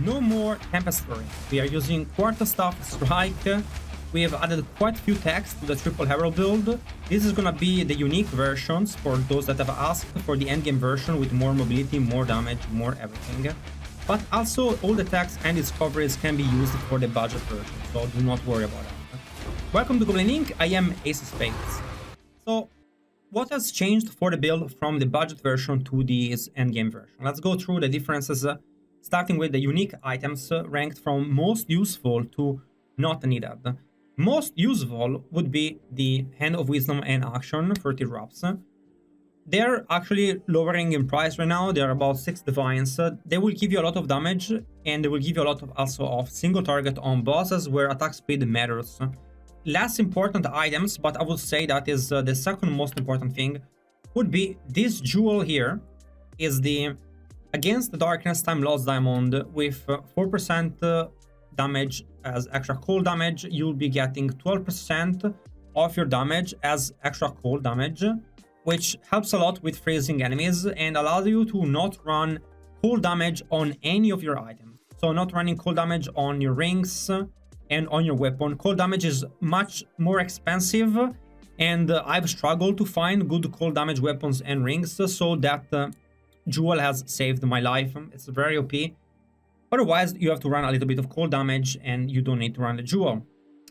no more Tempest Fury. We are using Quarter Staff Strike. We have added quite a few techs to the Triple Herald build. This is gonna be the unique versions for those that have asked for the endgame version with more mobility, more damage, more everything. But also all the techs and discoveries can be used for the budget version, so do not worry about that. Welcome to Goblin-Inc. I am Ace of Spades. So what has changed for the build from the budget version to this endgame version? Let's go through the differences, starting with the unique items ranked from most useful to not needed. Most useful would be the Hand of Wisdom and Action, 30 drops. They're actually lowering in price right now. They're about 6 divines. They will give you a lot of damage, and they will give you a lot of also of single target on bosses where attack speed matters. Less important items, but I would say that is the second most important thing, would be this jewel here. Is the Against the Darkness Time Lost Diamond with 4% damage as extra cold damage. You'll be getting 12% of your damage as extra cold damage, which helps a lot with freezing enemies and allows you to not run cold damage on any of your items. So not running cold damage on your rings and on your weapon. Cold damage is much more expensive, and I've struggled to find good cold damage weapons and rings, so that jewel has saved my life. It's very OP. Otherwise, you have to run a little bit of cold damage and you don't need to run the jewel.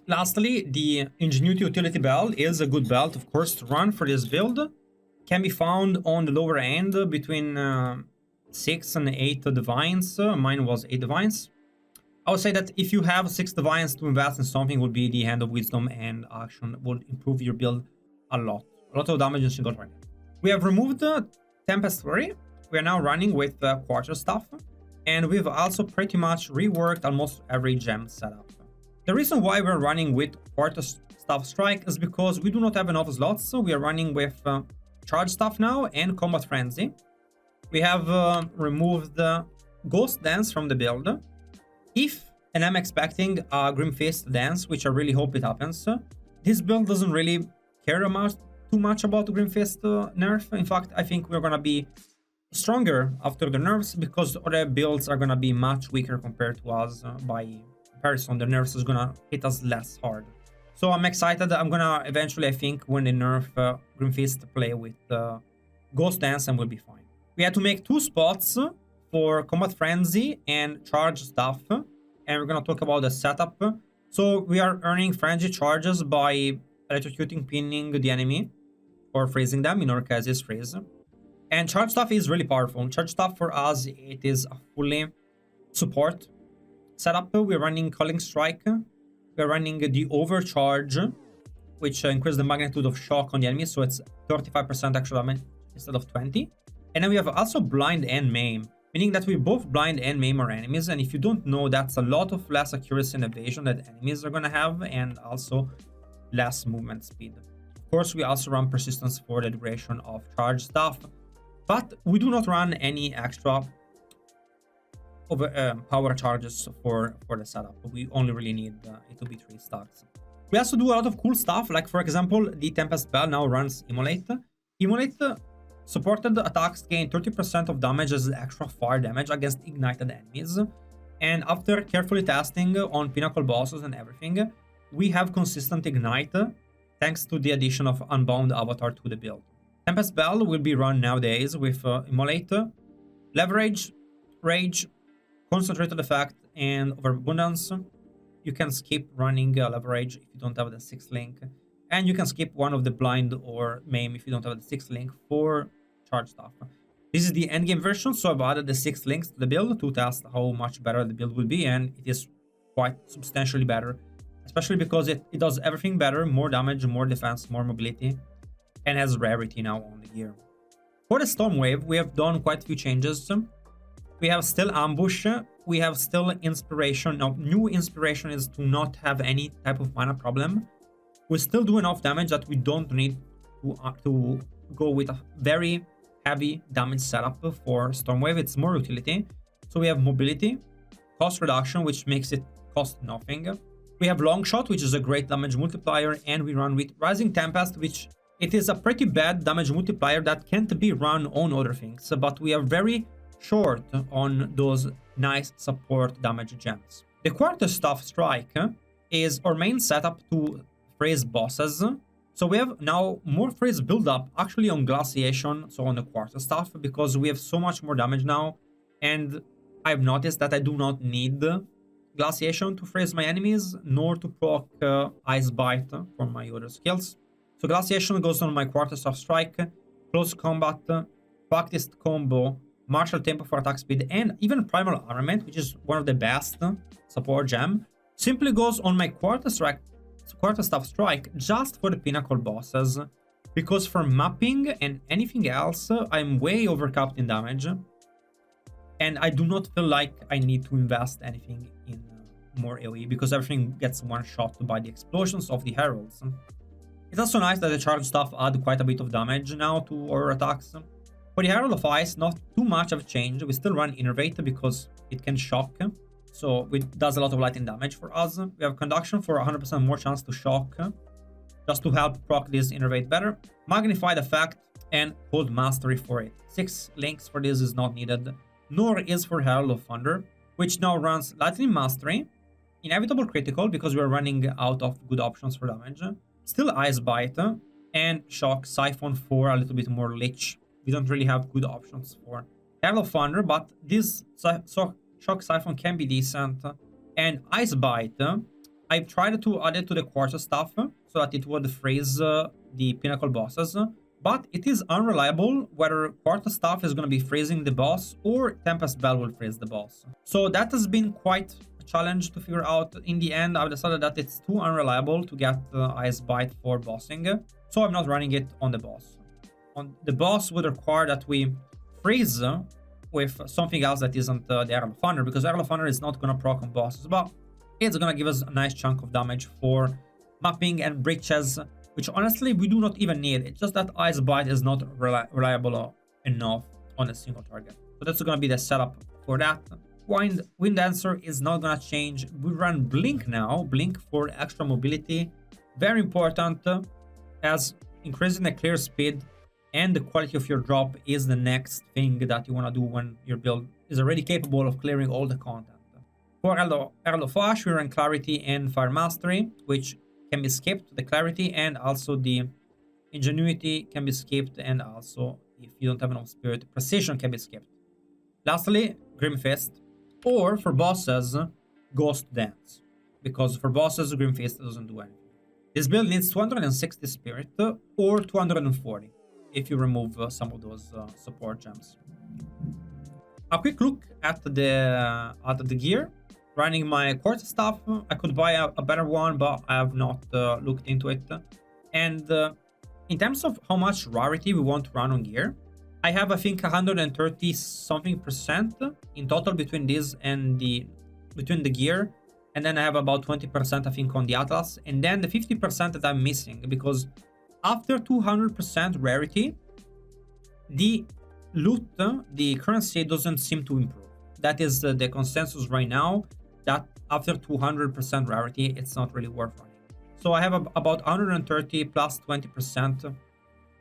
Lastly, the Ingenuity Utility Belt is a good belt, of course, to run for this build. Can be found on the lower end between 6 and 8 divines. Mine was 8 divines. I would say that if you have 6 divines to invest in something, would be the Hand of Wisdom and Action. Would improve your build a lot. A lot of damage in single target. We have removed the Tempest Fury. We are now running with Quarter Staff. And we've also pretty much reworked almost every gem setup. The reason why we're running with Quarter Staff Strike is because we do not have enough slots. So we are running with Charge Staff now and Combat Frenzy. We have removed the Ghost Dance from the build. And I'm expecting a Grim Fist dance, which I really hope it happens. This build doesn't really care too much about the Grim Fist nerf. In fact, I think we're gonna be stronger after the nerfs because other builds are gonna be much weaker compared to us. By comparison, the nerfs is gonna hit us less hard. So I'm excited. I'm gonna eventually, I think, when they nerf Grim Fist, play with Ghost Dance and we'll be fine. We had to make 2 spots for Combat Frenzy and Charge Staff, and we're gonna talk about the setup. So we are earning Frenzy charges by electrocuting, pinning the enemy, or freezing them. In our case, is freeze. And Charge Staff is really powerful. Charge Staff for us, it is a fully support setup. We're running Culling Strike. We're running the Overcharge, which increases the magnitude of shock on the enemy, so it's 35% extra damage instead of 20. And then we have also Blind and Maim, meaning that we both blind and maim our enemies. And if you don't know, that's a lot of less accuracy and evasion that enemies are gonna have, and also less movement speed. Of course, we also run persistence for the duration of Charge Staff, but we do not run any extra power charges for the setup. We only really need it to be 3 stacks. We also do a lot of cool stuff, like for example, the Tempest Bell now runs Immolate. Immolate supported attacks gain 30% of damage as extra fire damage against ignited enemies. And after carefully testing on pinnacle bosses and everything, we have consistent ignite thanks to the addition of Unbound Avatar to the build. Tempest Bell will be run nowadays with Immolate, Leverage, Rage, Concentrated Effect, and Overabundance. You can skip running Leverage if you don't have the 6th link. And you can skip one of the Blind or Maim if you don't have the 6th link for Charge Staff. This is the endgame version, so I've added the 6 links to the build to test how much better the build will be, and it is quite substantially better. Especially because it does everything better, more damage, more defense, more mobility, and has Rarity now on the gear. For the Stormwave, we have done quite a few changes. We have still Ambush, we have still Inspiration. Now, new Inspiration is to not have any type of mana problem. We still do enough damage that we don't need to go with a very heavy damage setup for Stormwave. It's more utility. So we have mobility, cost reduction, which makes it cost nothing. We have Longshot, which is a great damage multiplier, and we run with Rising Tempest, which it is a pretty bad damage multiplier that can't be run on other things, but we are very short on those nice support damage gems. The Quarterstaff Strike is our main setup to freeze bosses. So we have now more freeze build up actually on Glaciation, so on the Quarterstaff, because we have so much more damage now. And I've noticed that I do not need Glaciation to freeze my enemies, nor to proc Ice Bite for my other skills. So Glaciation goes on my Quarterstaff Strike, Close Combat, Practiced Combo, Martial Tempo for attack speed, and even Primal Armament, which is one of the best support gem, simply goes on my Quarterstaff Strike just for the pinnacle bosses, because for mapping and anything else, I'm way overcapped in damage, and I do not feel like I need to invest anything in more AoE, because everything gets one-shot by the explosions of the heralds. It's also nice that the charge stuff add quite a bit of damage now to our attacks. For the Herald of Ice, not too much of a change. We still run Innervate because it can shock, so it does a lot of lightning damage for us. We have Conduction for 100% more chance to shock, just to help proc this Innervate better. Magnified Effect and Cold Mastery for it. 6 links for this is not needed, nor is for Herald of Thunder, which now runs Lightning Mastery, Inevitable Critical because we're running out of good options for damage, still Ice Bite, and Shock Siphon for a little bit more Lich. We don't really have good options for Herald of Thunder, but this Shock Siphon can be decent. And Ice Bite, I've tried to add it to the Quarterstaff so that it would freeze the pinnacle bosses, but it is unreliable whether Quarterstaff is going to be freezing the boss or Tempest Bell will freeze the boss. So that has been quite a challenge to figure out. In the end, I've decided that it's too unreliable to get Ice Bite for bossing, so I'm not running it on the boss. On the boss would require that we freeze with something else that isn't the Herald of Thunder, because Herald of Thunder is not going to proc on bosses, but it's going to give us a nice chunk of damage for mapping and breaches, which honestly we do not even need. It's just that Ice Bite is not reliable enough on a single target. So that's going to be the setup for that. Wind Dancer is not going to change. We run Blink now. Blink for extra mobility. Very important, as increasing the clear speed and the quality of your drop is the next thing that you want to do when your build is already capable of clearing all the content. For Herald of Ash, we run Clarity and Fire Mastery, which can be skipped. The Clarity and also the Ingenuity can be skipped, and also, if you don't have enough Spirit, Precision can be skipped. Lastly, Grim Fist, or for bosses, Ghost Dance, because for bosses, Grim Fist doesn't do anything. This build needs 260 Spirit or 240. If you remove some of those support gems. A quick look at the gear. Running my Quarterstaff, I could buy a better one, but I have not looked into it. And in terms of how much rarity we want to run on gear, I have, I think, 130 something percent in total between this and between the gear, and then I have about 20% I think on the Atlas, and then the 50% that I'm missing, because after 200% rarity, the loot, the currency doesn't seem to improve. That is the consensus right now, that after 200% rarity, it's not really worth running. So I have about 130 plus 20%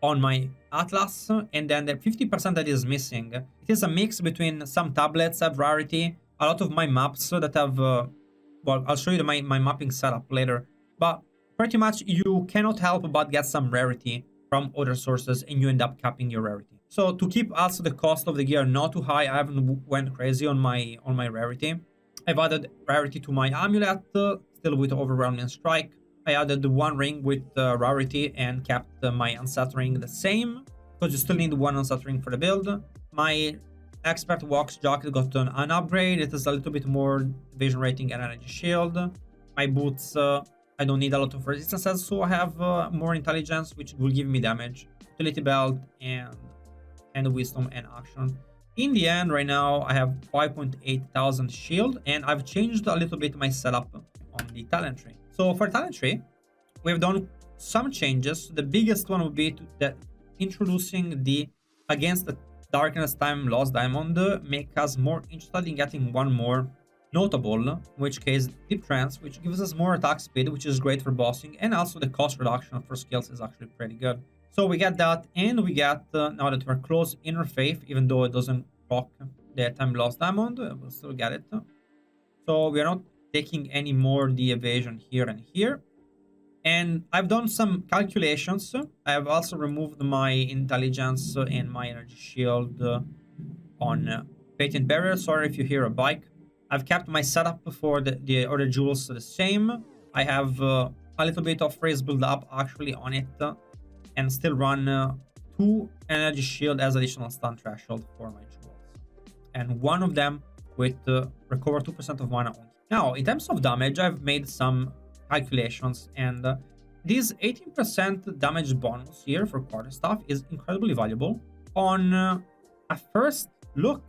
on my Atlas, and then the 50% that is missing, it is a mix between some tablets have rarity, a lot of my maps that have, well, I'll show you my mapping setup later, but pretty much you cannot help but get some rarity from other sources and you end up capping your rarity. So to keep also the cost of the gear not too high, I haven't went crazy on my rarity. I've added rarity to my amulet, still with overwhelming strike. I added one ring with rarity and kept my unsettling the same, because you still need one unsettling for the build. My expert walks jacket got an upgrade. It is a little bit more vision rating and energy shield. My boots, I don't need a lot of resistances, so I have more intelligence, which will give me damage. Utility belt and wisdom and action. In the end, right now, I have 5.8 thousand shield, and I've changed a little bit my setup on the talent tree. So for talent tree, we've done some changes. The biggest one would be introducing the against the darkness time lost diamond, make us more interested in getting one more notable, in which case Deep Trance, which gives us more attack speed, which is great for bossing, and also the cost reduction for skills is actually pretty good. So we get that, and we get, now that we're close, Inner Faith, even though it doesn't proc the time lost diamond. We'll still get it. So we are not taking any more the evasion here and here. And I've done some calculations. I have also removed my intelligence and my energy shield on patent barrier. Sorry if you hear a bike. I've kept my setup for the other jewels the same. I have a little bit of phrase build up actually on it, and still run 2 energy shield as additional stun threshold for my jewels, and one of them with recover 2% of mana only. Now, in terms of damage, I've made some calculations, and this 18% damage bonus here for quarterstaff is incredibly valuable. On a first look,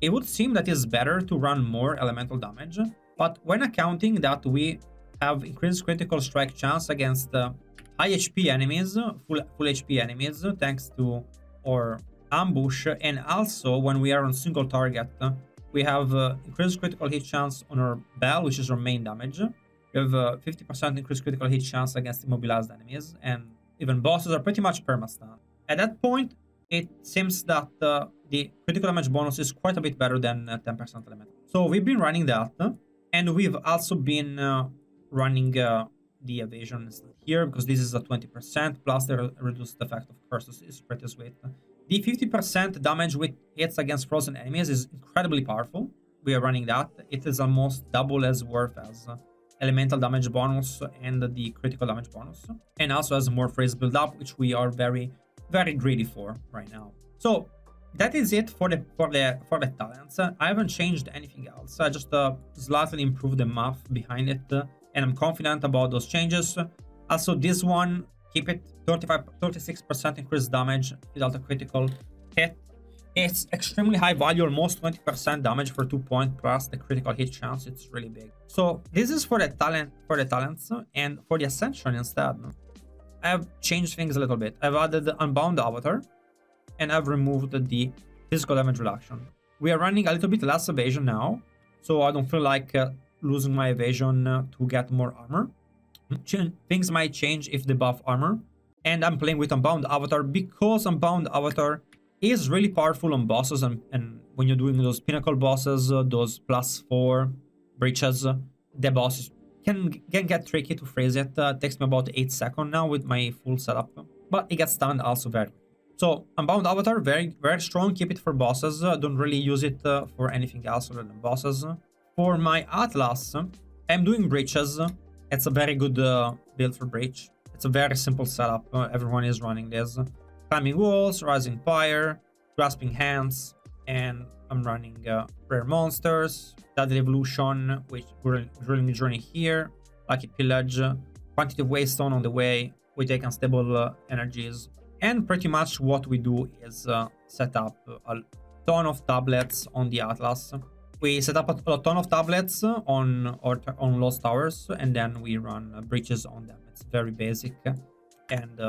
it would seem that it's better to run more elemental damage, but when accounting that we have increased critical strike chance against high HP enemies, full HP enemies, thanks to our ambush, and also when we are on single target, we have increased critical hit chance on our bell, which is our main damage. We have 50% increased critical hit chance against immobilized enemies, and even bosses are pretty much perma-stun. At that point, it seems that the critical damage bonus is quite a bit better than 10% elemental. So we've been running that, and we've also been running the evasion here, because this is a 20%, plus the reduced effect of curses is pretty sweet. The 50% damage with hits against frozen enemies is incredibly powerful. We are running that. It is almost double as worth as elemental damage bonus and the critical damage bonus, and also has more phrase build up, which we are very greedy for right now. So that is it for the talents. I haven't changed anything else. I just slightly improved the math behind it, and I'm confident about those changes. Also, this one, keep it 36% increased damage without a critical hit. It's extremely high value, almost 20% damage for 2 points plus the critical hit chance. It's really big. So this is for the talents, and for the ascension instead, I have changed things a little bit. I've added the unbound avatar, and I've removed the physical damage reduction. We are running a little bit less evasion now, so I don't feel like losing my evasion to get more armor. Things might change if they buff armor, and I'm playing with unbound avatar because unbound avatar is really powerful on bosses, and when you're doing those pinnacle bosses, those +4 breaches, the bosses can get tricky to phrase it. Takes me about 8 seconds now with my full setup, but it gets stunned also very quickly. So unbound avatar, very strong. Keep it for bosses. Don't really use it for anything else other than bosses. For my atlas, I'm doing breaches. It's a very good build for breach. It's a very simple setup. Everyone is running this. Climbing walls, rising fire, grasping hands, and I'm running rare monsters, deadly evolution, which drilling journey here, lucky pillage, quantity of waystone on the way. We take unstable energies, and pretty much what we do is set up a ton of tablets on the atlas. We set up a ton of tablets on lost towers, and then we run breaches on them. It's very basic, and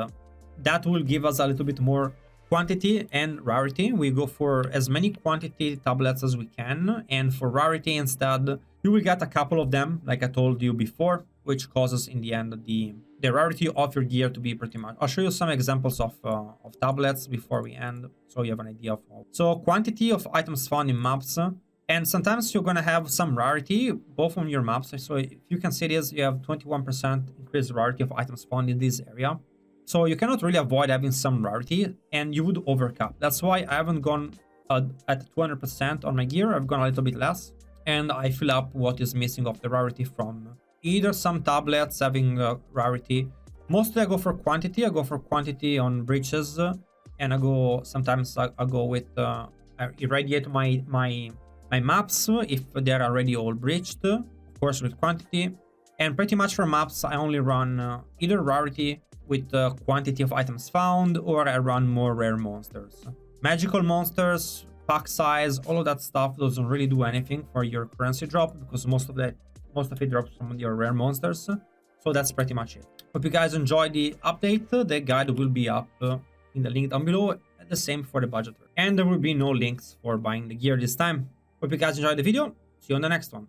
that will give us a little bit more quantity and rarity. We go for as many quantity tablets as we can, and for rarity instead, you will get a couple of them, like I told you before, which causes in the end the rarity of your gear to be pretty much. I'll show you some examples of tablets before we end, so you have an idea of all. So quantity of items found in maps. And sometimes you're going to have some rarity, both on your maps. So if you can see this, you have 21% increased rarity of items found in this area. So you cannot really avoid having some rarity, and you would overcap. That's why I haven't gone at 200% on my gear. I've gone a little bit less, and I fill up what is missing of the rarity from either some tablets having rarity. Mostly I go for quantity. I go for quantity on breaches, and sometimes I go with I irradiate my maps if they're already all breached, of course with quantity. And pretty much for maps, I only run either rarity with the quantity of items found, or I run more rare monsters. Magical monsters, pack size, all of that stuff doesn't really do anything for your currency drop, because most of it drops from your rare monsters. So that's pretty much it. Hope you guys enjoyed the update. The guide will be up in the link down below, the same for the budget. And there will be no links for buying the gear this time. Hope you guys enjoyed the video. See you on the next one.